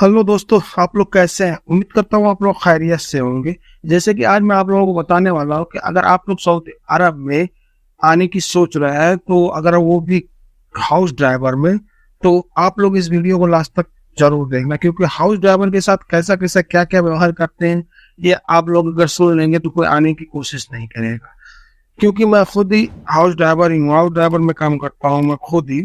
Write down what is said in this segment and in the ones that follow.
Hello दोस्तों, आप लोग कैसे हैं? उम्मीद करता हूँ आप लोग खैरियत से होंगे। जैसे कि आज मैं आप लोगों को बताने वाला हूँ कि अगर आप लोग सऊदी अरब में आने की सोच रहे हैं, तो अगर वो भी हाउस ड्राइवर में, तो आप लोग इस वीडियो को लास्ट तक जरूर देखना, क्योंकि हाउस ड्राइवर के साथ कैसा कैसा क्या क्या व्यवहार करते हैं ये आप लोग अगर सुन लेंगे तो कोई आने की कोशिश नहीं करेगा। क्योंकि मैं खुद ही हाउस ड्राइवर ही हूँ, हाउस ड्राइवर में काम करता हूँ मैं खुद ही।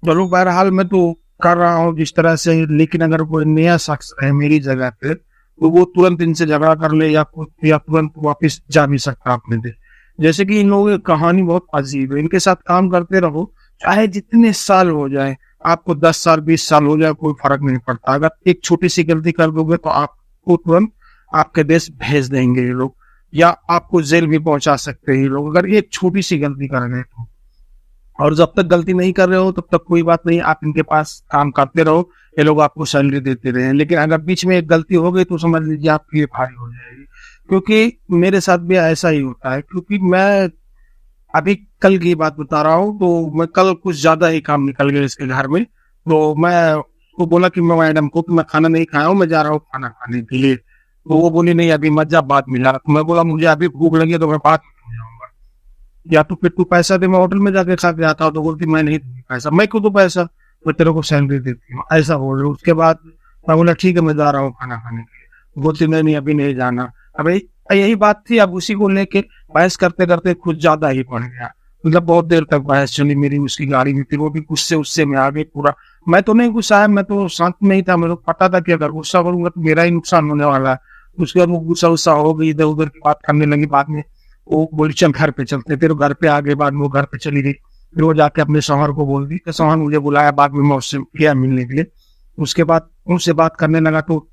चलो बहरहाल मैं तो कर रहा हूँ जिस तरह से, लेकिन अगर कोई नया शख्स है मेरी जगह पे तो वो तुरंत इनसे झगड़ा कर ले या तुरंत वापस जा भी सकता अपने देश। जैसे कि इन लोगों की कहानी बहुत अजीब है। इनके साथ काम करते रहो चाहे जितने साल हो जाए, आपको 10 साल 20 साल हो जाए, कोई फर्क नहीं पड़ता। अगर एक छोटी सी गलती कर दोगे तो आपको तुरंत आपके देश भेज देंगे ये लोग, या आपको जेल भी पहुंचा सकते हैं ये लोग अगर एक छोटी सी गलती कर गए तो। और जब तक गलती नहीं कर रहे हो तब तक कोई बात नहीं, आप इनके पास काम करते रहो, ये लोग आपको सैलरी देते रहे। लेकिन अगर बीच में एक गलती हो गई तो समझ लीजिए आपकी ये भारी हो जाएगी। क्योंकि मेरे साथ भी ऐसा ही होता है। क्योंकि मैं अभी कल की बात बता रहा हूँ, तो मैं कल कुछ ज्यादा ही काम निकल गया इसके घर में। तो मैं उसको बोला कि मैं मैडम को कि मैं खाना नहीं खाया हूँ, मैं जा रहा हूँ खाना खाने के लिए। तो वो बोली नहीं अभी मत जा, बाद मिला। तो मैं बोला मुझे अभी भूख लगी है तो मैं बाद में जाऊंगा, या तो फिर तू पैसा दे, मैं होटल में जाके खा के आता हूँ। तो बोलती मैं नहीं दूंगी पैसा, मैं क्यों दूं पैसा, मैं तेरे को सैलरी देती हूँ, ऐसा बोल रही। उसके बाद मैं बोला ठीक है मैं जा रहा हूँ खाना खाने के लिए। बोलती नहीं नहीं अभी नहीं जाना। अब यही बात थी। अब उसी को लेके बहस करते करते कुछ ज्यादा ही बढ़ गया। मतलब बहुत देर तक बहस चली मेरी उसकी गाड़ी में। फिर वो भी गुस्से उससे में आ गई पूरा। मैं तो नहीं गुस्सा है, मैं तो शांत में ही था। मेरे को पता था कि अगर गुस्सा करूंगा तो मेरा ही नुकसान होने वाला है। उसके बाद वो गुस्सा उस्सा हो गई, इधर उधर की बात करने लगी। बाद में वो बोली चल घर पे चलते, फिर घर पे आ गए। बाद में वो घर पे चली गई। फिर वो जाके अपने शौहर को बोल दी कि शौहर मुझे बुलाया। बाद में मैं उससे गया मिलने के लिए। उसके बाद उनसे बात करने लगा तो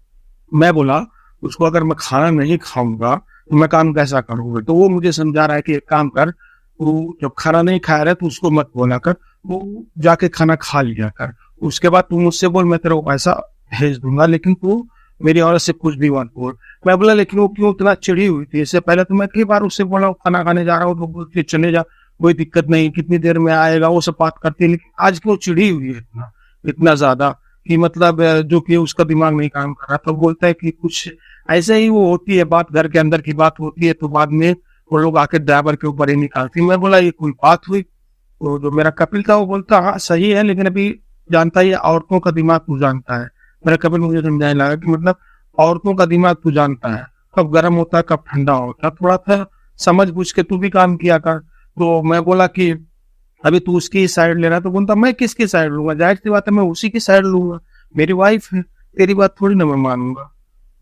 मैं बोला उसको अगर मैं खाना नहीं खाऊंगा तो मैं काम कैसा करूंगा। तो वो मुझे समझा रहा है कि एक काम कर, तू जब खाना नहीं खा रहा तो उसको मत बोला कर, वो जाके खाना खा लिया कर। उसके बाद तू मुझसे बोल, मैं तेरे को पैसा भेज दूंगा, लेकिन तू मेरी औरत से कुछ भी मत बोल। मैं बोला लेकिन वो क्यों इतना चिड़ी हुई थी? इससे पहले तो मैं कई बार उससे बोला खाना खाने जा रहा हूँ तो बोलती चले जा, कोई दिक्कत नहीं, कितनी देर में आएगा, वो सब बात करती है। लेकिन आज क्यों चिड़ी हुई है इतना इतना ज्यादा कि मतलब जो कि उसका दिमाग नहीं काम कर रहा। तो बोलता है कि कुछ ऐसे ही वो होती है बात, घर के अंदर की बात होती है, तो बाद में वो लोग आके ड्राइवर के ऊपर ही निकालती। मैं बोला ये कोई बात हुई? तो जो मेरा कपिल था वो बोलता हाँ सही है, लेकिन अभी जानता ही औरतों का दिमाग तू जानता है। मेरा कपिल मुझे समझाने लगा कि मतलब औरतों का दिमाग तू जानता है, कब गर्म होता है कब ठंडा होता है, थोड़ा सा समझ बुझ के तू भी काम किया कर। तो मैं बोला कि अभी तू उसकी साइड ले रहा है। तो बोलता मैं किसकी साइड लूंगा, जाहिर सी बात है मैं उसी की साइड लूंगा, मेरी वाइफ है, तेरी बात थोड़ी ना मैं मानूंगा।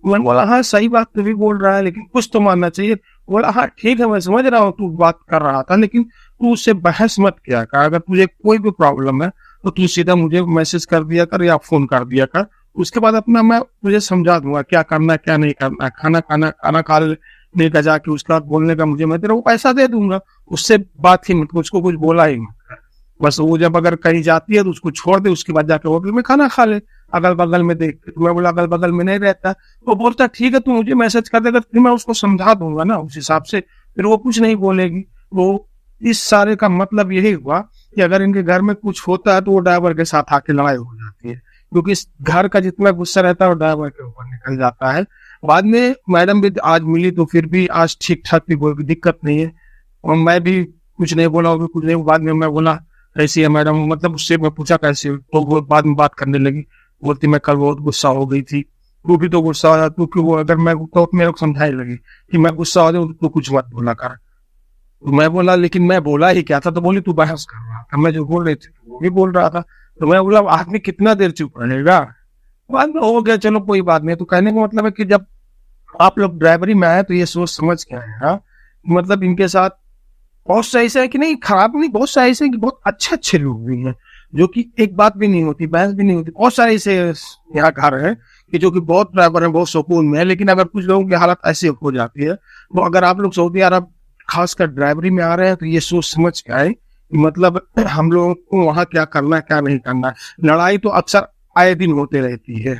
मैंने बोला हाँ सही बात तू भी बोल रहा है, लेकिन कुछ तो मानना चाहिए। बोला हाँ ठीक है मैं समझ रहा हूँ तू बात कर रहा था, लेकिन तू उससे बहस मत किया कर। अगर तुझे कोई भी प्रॉब्लम है तो तू सीधा मुझे मैसेज कर दिया कर या फोन कर दिया कर। उसके बाद अपना मैं तुझे समझा दूंगा क्या करना है क्या नहीं करना है। खाना खा लेने का जाके उसके बाद बोलने का मुझे, मैं तेरे को पैसा दे दूंगा। उससे बात ही मत, उसको कुछ बोला ही मत। बस वो जब अगर कहीं जाती है तो उसको छोड़ दे, उसके बाद जाके होटल में खाना खा ले अगल बगल में देख के। तो मैं बोला अगल बगल में नहीं रहता। तो बोलता ठीक है तू मुझे मैसेज कर देगा, फिर मैं उसको समझा दूंगा ना उस हिसाब से, फिर वो कुछ नहीं बोलेगी। वो इस सारे का मतलब यही हुआ कि अगर इनके घर में कुछ होता है तो वो ड्राइवर के साथ आके लड़ाई हो जाती है, क्योंकि इस घर का जितना गुस्सा रहता है वो ड्राइवर के ऊपर निकल जाता है। बाद में मैडम भी आज मिली तो फिर भी आज ठीक ठाक थी, कोई दिक्कत नहीं है। और मैं भी कुछ नहीं बोला, वो भी कुछ नहीं। बाद में मैं बोला कैसी है मैडम, मतलब उससे मैं पूछा कैसे, तो वो बाद में बात करने लगी। बोलती मैं कल बहुत गुस्सा हो गई थी। तू भी तो गुस्सा हो, तू क्यों, अगर मैं तो मेरे को समझाने लगी कि मैं गुस्सा हो जाऊँ तो कुछ मत बोला कर। तो मैं बोला लेकिन मैं बोला ही क्या था? तो बोली तू बहस कर रहा था, मैं जो बोल रही थी वो भी बोल रहा था। तो मैं बोला आदमी कितना देर चुप रहेगा। बाद में हो गया चलो कोई बात नहीं। तो कहने का मतलब है कि जब आप लोग ड्राइवरी में आए तो ये सोच समझ के आए। हाँ मतलब इनके साथ बहुत से ऐसे है कि नहीं, खराब नहीं, बहुत से ऐसे है कि बहुत अच्छे अच्छे लोग भी हैं, जो कि एक बात भी नहीं होती, बहस भी नहीं होती। बहुत सारे ऐसे यहाँ घर है कि जो कि बहुत ड्राइवर है, बहुत सुकून में है। लेकिन अगर कुछ लोगों की हालत ऐसी हो जाती है, तो अगर आप लोग सऊदी अरब खासकर ड्राइवरी में आ रहे हैं तो ये सोच समझ के आए कि मतलब हम लोगों को वहाँ क्या करना है क्या नहीं करना है। लड़ाई तो अक्सर आए दिन होते रहती है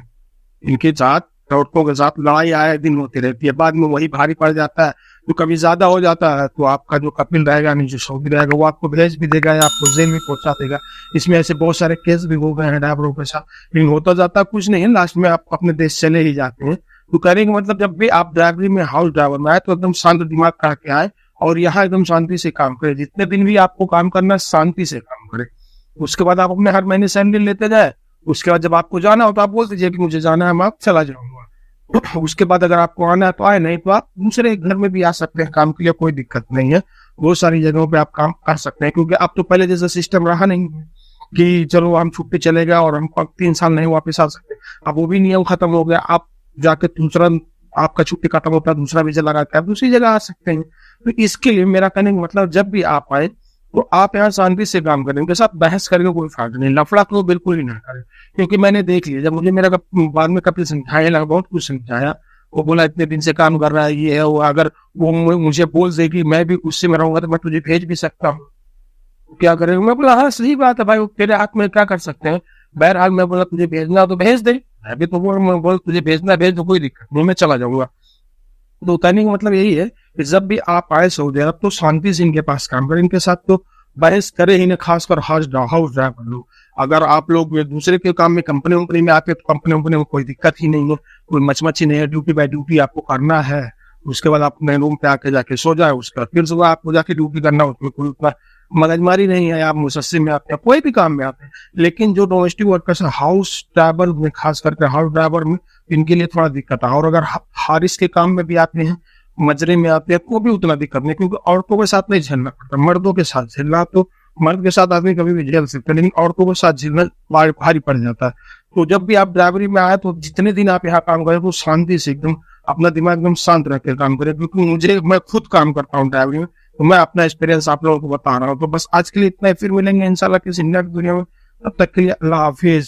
इनके साथ, औरतों के साथ लड़ाई आए दिन होती रहती है। बाद में वही भारी पड़ जाता है तो कभी ज्यादा हो जाता है तो आपका जो कपिल रहेगा, नहीं जो सऊदी रहेगा, वो आपको भेज भी देगा या आपको जेल भी पहुंचा देगा। इसमें ऐसे बहुत सारे केस भी हो गए हैं ड्राइवरों के साथ, लेकिन होता जाता कुछ नहीं है, लास्ट में आप अपने देश चले ही जाते हैं। तो करेंगे मतलब जब भी आप ड्राइवरी में, हाउस ड्राइवर में आए तो एकदम शांत दिमाग करके आए और यहाँ एकदम शांति से काम करें। जितने दिन भी आपको काम करना है शांति से काम करें। उसके बाद आप अपने हर महीने सैलरी लेते जाए। उसके बाद जब आपको जाना हो तो आप बोल दीजिए कि मुझे जाना है, मैं आप चला जाऊंगा। उसके बाद अगर आपको आना है तो आए, नहीं तो आप दूसरे घर में भी आ सकते हैं काम के लिए, कोई दिक्कत नहीं है। बहुत सारी जगहों पे आप काम कर सकते हैं, क्योंकि अब तो पहले जैसा सिस्टम रहा नहीं कि चलो हम छुट्टी चले गए और हम 3 साल नहीं वापस आ सकते। अब वो भी नियम खत्म हो गया। आप जाके दूसरा, आपका छुट्टी खत्म होता है, दूसरा वीजा लगा के आप दूसरी जगह आ सकते हैं। तो इसके लिए मेरा कहने का मतलब, जब भी आप आए तो आप यहाँ शांति से काम करें, उनके साथ बहस करके कोई फायदा नहीं, लफड़ा तो बिल्कुल ही ना करें। क्योंकि मैंने देख लिया, जब मुझे मेरा बाद में कपिल समझाया लगा, बहुत कुछ समझाया। वो बोला इतने दिन से काम कर रहा है, ये है वो, अगर वो मुझे बोल दे कि मैं भी गुस्से में रहूंगा तो मैं तुझे भेज भी सकता हूँ, क्या करेंगे। मैं बोला हाँ सही बात है भाई, तेरे हाथ में क्या कर सकते हैं। बहरहाल मैं बोला तुझे भेजना तो भेज दे, अभी तो बोल तुझे भेजना भेज दो, कोई दिक्कत नहीं, मैं चला जाऊंगा। तो कहने का मतलब यही है कि जब भी आप आए सऊदी अरब तो शांति से इनके पास काम करें, इनके साथ तो बहस करे ही नहीं, खासकर हाउस ड्राइवर लोग। अगर आप लोग दूसरे के काम में कंपनी वंपनी में आते तो कंपनी में कोई दिक्कत ही नहीं है, कोई मचमची नहीं है, ड्यूटी बाय ड्यूटी आपको करना है। उसके बाद आप अपने रूम पे आके जाके सो जाए, उसका फिर सुबह आपको जाके ड्यूटी करना, उसमें कोई उतना मगजमारी नहीं है। आप मुसस्से में आते हैं, कोई भी काम में आते हैं। लेकिन जो डोमेस्टिक वर्कर्स है, हाउस ड्राइवर में, खास करके हाउस ड्राइवर में, इनके लिए थोड़ा दिक्कत है। और अगर हारिस के काम में भी आते हैं, मजरे में आते हैं, तो भी उतना दिक्कत नहीं, क्योंकि औरतों के साथ नहीं झेलना पड़ता, मर्दों के साथ झेलना। तो मर्द के साथ आदमी कभी भी झेल सकते हैं, लेकिन औरतों के साथ झेलना भारी पड़ जाता है। तो जब भी आप ड्राइवरी में आए तो जितने दिन आप यहाँ काम करें तो शांति से एकदम अपना दिमाग एकदम शांत रख के काम करें। क्योंकि मैं खुद काम करता हूँ ड्राइवरी में, तो मैं अपना एक्सपीरियंस आप लोगों को बता रहा हूँ। तो बस आज के लिए इतना ही, फिर मिलेंगे इंशाल्लाह किसी नई दुनिया में। तब तक के लिए अल्लाह हाफिज।